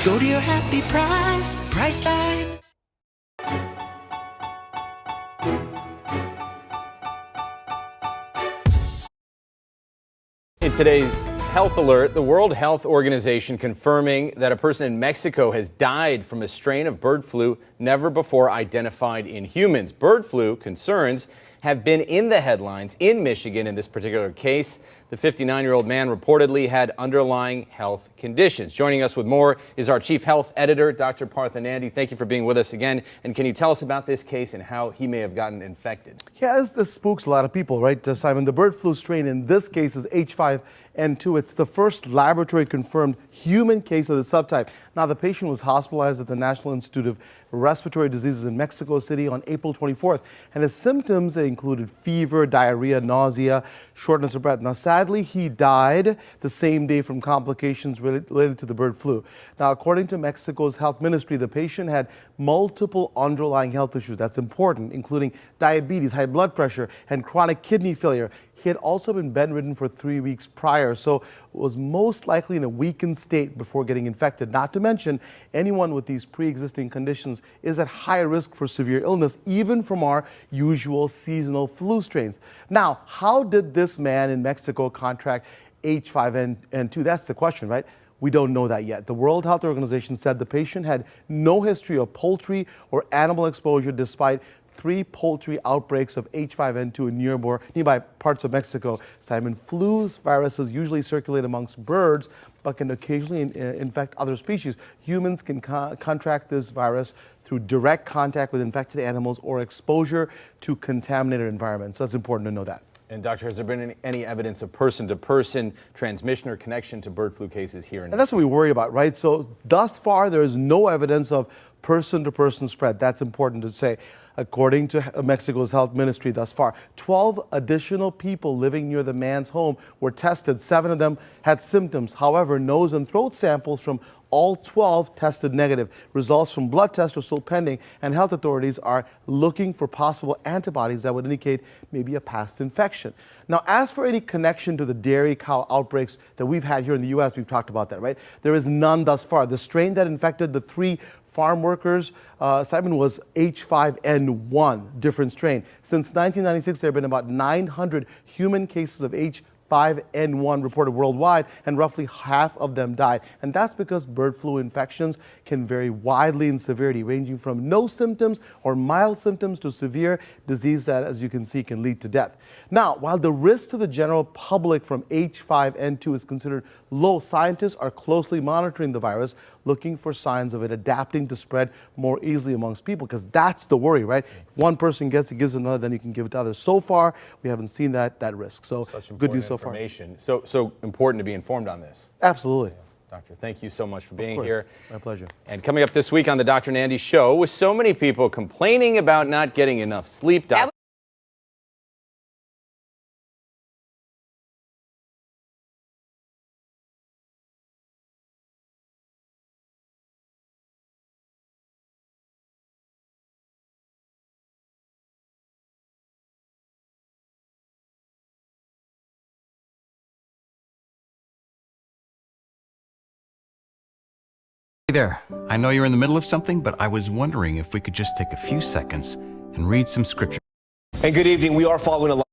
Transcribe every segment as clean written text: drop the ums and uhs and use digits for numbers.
Go to your happy price, Priceline. In today's health alert, the World Health Organization confirming that a person in Mexico has died from a strain of bird flu never before identified in humans. Bird flu concerns have been in the headlines in Michigan in this particular case. The 59-year-old man reportedly had underlying health conditions. Joining us with more is our chief health editor, Dr. Plandemic. Thank you for being with us again. And can you tell us about this case and how he may have gotten infected? Yeah, this spooks a lot of people, right, Simon? The bird flu strain in this case is H5N2. It's the first laboratory-confirmed human case of the subtype. Now, the patient was hospitalized at the National Institute of Respiratory Diseases in Mexico City on April 24th, and his symptoms included fever, diarrhea, nausea, shortness of breath. Now, sadly, he died the same day from complications related to the bird flu. Now, according to Mexico's health ministry, the patient had multiple underlying health issues. That's important, including diabetes, high blood pressure, and chronic kidney failure. He had also been bedridden for 3 weeks prior, so was most likely in a weakened state before getting infected. Not to mention, anyone with these pre-existing conditions is at high risk for severe illness, even from our usual seasonal flu strains. Now, how did this man in Mexico contract H5N2? That's the question, right? We don't know that yet. The World Health Organization said the patient had no history of poultry or animal exposure despite 3 poultry outbreaks of H5N2 in nearby parts of Mexico. Simon, flu viruses usually circulate amongst birds, but can occasionally infect other species. Humans can contract this virus through direct contact with infected animals or exposure to contaminated environments. So it's important to know that. And doctor, has there been any evidence of person-to-person transmission or connection to bird flu cases here? And that's what we worry about, right? So thus far, there is no evidence of person-to-person spread. That's important to say. According to Mexico's health ministry thus far, 12 additional people living near the man's home were tested. 7 of them had symptoms. However, nose and throat samples from all 12 tested negative. Results from blood tests are still pending, and health authorities are looking for possible antibodies that would indicate maybe a past infection. Now, as for any connection to the dairy cow outbreaks that we've had here in the U.S., we've talked about that, right? There is none thus far. The strain that infected the 3 farm workers, Simon, was H5N1, different strain. Since 1996, there have been about 900 human cases of H5N1 reported worldwide, and roughly half of them died. And that's because bird flu infections can vary widely in severity, ranging from no symptoms or mild symptoms to severe disease that, as you can see, can lead to death. Now, while the risk to the general public from H5N2 is considered low, scientists are closely monitoring the virus, looking for signs of it adapting to spread more easily amongst people, because that's the worry, right? One person gets it, gives another, then you can give it to others. So far, we haven't seen that risk. So good news so far. So important to be informed on this. Absolutely. Doctor, thank you so much for being here. My pleasure. And coming up this week on the Dr. Nandi Show, with so many people complaining about not getting enough sleep, Dr. Hey there, I know you're in the middle of something, but I was wondering if we could just take a few seconds and read some scripture. And good evening. We are following a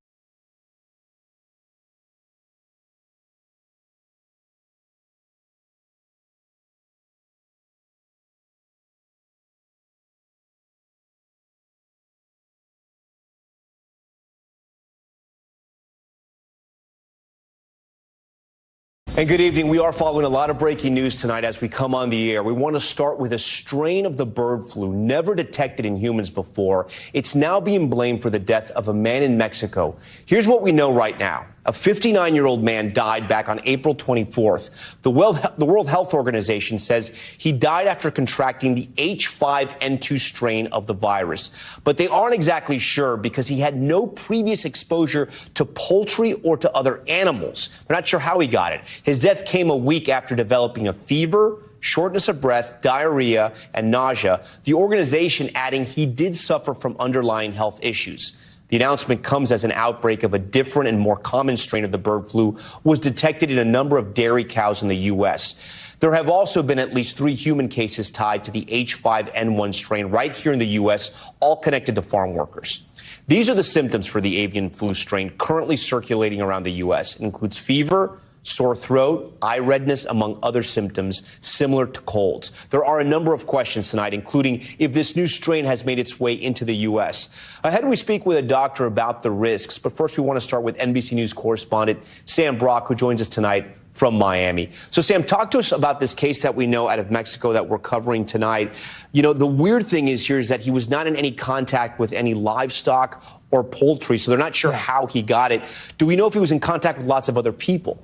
And good evening. We are following a lot of breaking news tonight as we come on the air. We want to start with a strain of the bird flu never detected in humans before. It's now being blamed for the death of a man in Mexico. Here's what we know right now. A 59-year-old man died back on April 24th. The World Health Organization says he died after contracting the H5N2 strain of the virus. But they aren't exactly sure because he had no previous exposure to poultry or to other animals. They're not sure how he got it. His death came a week after developing a fever, shortness of breath, diarrhea, and nausea. The organization adding he did suffer from underlying health issues. The announcement comes as an outbreak of a different and more common strain of the bird flu was detected in a number of dairy cows in the U.S. There have also been at least 3 human cases tied to the H5N1 strain right here in the U.S., all connected to farm workers. These are the symptoms for the avian flu strain currently circulating around the U.S. It includes fever, sore throat, eye redness, among other symptoms similar to colds. There are a number of questions tonight, including if this new strain has made its way into the U.S. Ahead, we speak with a doctor about the risks. But first, we want to start with NBC News correspondent Sam Brock, who joins us tonight from Miami. So, Sam, talk to us about this case that we know out of Mexico that we're covering tonight. You know, the weird thing is that he was not in any contact with any livestock or poultry, so they're not sure how he got it. Do we know if he was in contact with lots of other people?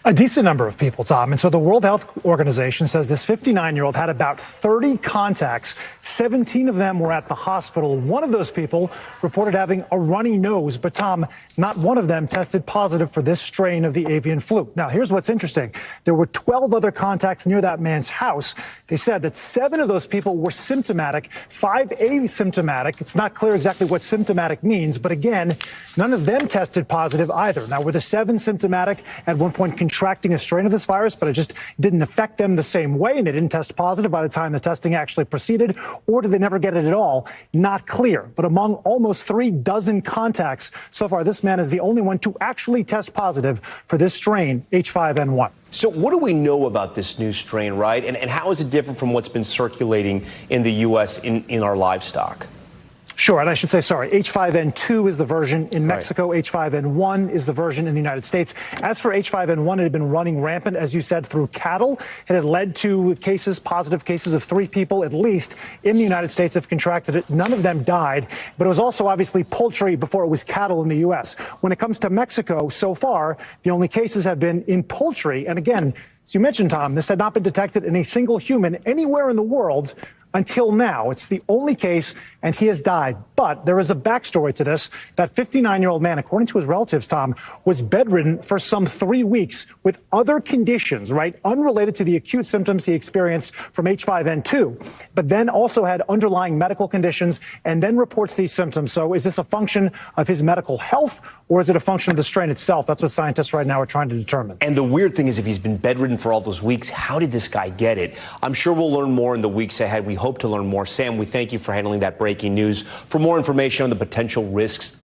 A decent number of people, Tom. And so the World Health Organization says this 59-year-old had about 30 contacts. 17 of them were at the hospital. One of those people reported having a runny nose. But, Tom, not one of them tested positive for this strain of the avian flu. Now, here's what's interesting. There were 12 other contacts near that man's house. They said that 7 of those people were symptomatic, 5 asymptomatic. It's not clear exactly what symptomatic means. But, again, none of them tested positive either. Now, were the 7 symptomatic at one point contracting a strain of this virus, but it just didn't affect them the same way, and they didn't test positive by the time the testing actually proceeded, or did they never get it at all? Not clear. But among almost 3 dozen contacts so far, this man is the only one to actually test positive for this strain, H5N1. So what do we know about this new strain, right? And how is it different from what's been circulating in the U.S. in our livestock? Sure, and I should say, sorry, H5N2 is the version in Mexico. Right. H5N1 is the version in the United States. As for H5N1, it had been running rampant, as you said, through cattle. It had led to positive cases of 3 people, at least, in the United States have contracted it. None of them died, but it was also obviously poultry before it was cattle in the U.S. When it comes to Mexico, so far, the only cases have been in poultry. And again, as you mentioned, Tom, this had not been detected in a single human anywhere in the world until now. It's the only case, and he has died. But there is a backstory to this. That 59-year-old man, according to his relatives, Tom, was bedridden for some 3 weeks with other conditions, right, unrelated to the acute symptoms he experienced from H5N2, but then also had underlying medical conditions and then reports these symptoms. So is this a function of his medical health, or is it a function of the strain itself? That's what scientists right now are trying to determine. And the weird thing is, if he's been bedridden for all those weeks, how did this guy get it? I'm sure we'll learn more in the weeks ahead. We hope to learn more. Sam, we thank you for handling that breaking news. For more information on the potential risks